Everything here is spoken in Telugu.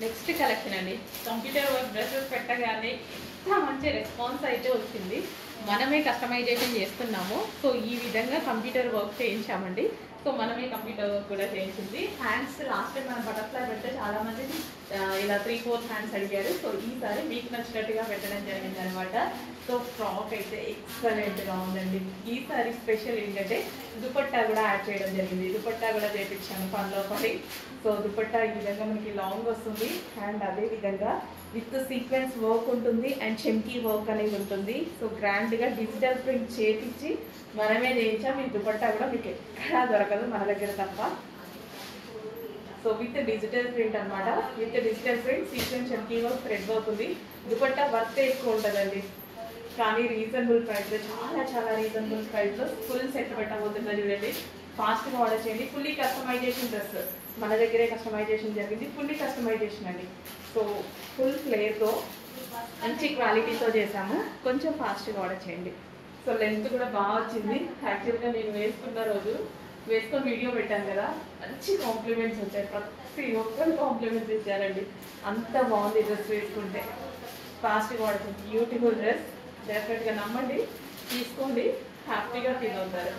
నెక్స్ట్ కలెక్షన్ అండి. కంప్యూటర్ వర్క్ డ్రెస్సెస్ పెట్టగానే ఎంత మంచి రెస్పాన్స్ అయితే వచ్చింది. మనమే కస్టమైజేషన్ చేస్తున్నాము. సో ఈ విధంగా కంప్యూటర్ వర్క్ చేయించామండి. సో మనమే కంప్యూటర్ వర్క్ కూడా చేయించింది. హ్యాండ్స్ లాస్ట్ టైం మనం బటర్ఫ్లై పెడితే చాలామంది ఇలా 3/4 హ్యాండ్స్ అడిగారు. సో ఈసారి మీకు నచ్చినట్టుగా పెట్టడం జరిగింది అనమాట. సో ఫ్రాక్ అయితే ఎక్సలెంట్గా ఉందండి. ఈసారి స్పెషల్ ఏంటంటే దుపట్టా కూడా యాడ్ చేయడం జరిగింది. దుపట్టా కూడా చేయించాను పనిలో పడి. సో దుపట్టా ఈ విధంగా మనకి లాంగ్ వస్తుంది అండ్ అదే విధంగా విత్ సీక్వెన్స్ వర్క్ ఉంటుంది అండ్ చెంకీ వర్క్ అనేది ఉంటుంది. సో గ్రాండ్గా డిజిటల్ ప్రింట్ చేపించి మనమే చేయించాం. ఈ దుపట్టా కూడా మీకు ఎక్కడా దొరకదు మన దగ్గర తప్ప. సో విత్ డిజిటల్ ప్రింట్ అనమాట. విత్ డిజిటల్ ప్రింట్ సీక్వెన్స్ చెంకీ వర్క్ థ్రెడ్ వర్క్ ఉంది. దుపట్టా వర్త్ ఎక్కువ ఉంటుందండి, కానీ రీజనబుల్ ప్రైస్లో, చాలా చాలా రీజనబుల్ ప్రైస్లో ఫుల్ సెట్ పెట్టబోతుంది. చూడండి, ఫాస్ట్గా ఆర్డర్ చేయండి. ఫుల్లీ కస్టమైజేషన్ డ్రెస్ మన దగ్గరే కస్టమైజేషన్ జరిగింది. ఫుల్లీ కస్టమైజేషన్ అండి. సో ఫుల్ ఫ్లేర్తో మంచి క్వాలిటీతో చేసాము. కొంచెం ఫాస్ట్గా ఆర్డర్ చేయండి. సో లెంత్ కూడా బాగా వచ్చింది. యాక్చువల్గా నేను వేసుకొని వీడియో పెట్టాను కదా, మంచి కాంప్లిమెంట్స్ వచ్చాయి. ప్రతి ఒక్కరు కాంప్లిమెంట్స్ ఇచ్చారండి. అంత బాగుంది డ్రెస్ వేసుకుంటే. ఫాస్ట్గా ఆర్డర్ చేయండి. బ్యూటిఫుల్ డ్రెస్, డెఫినెట్గా నమ్మండి, తీసుకోండి, హ్యాపీగా ఫీల్ అవుతారు.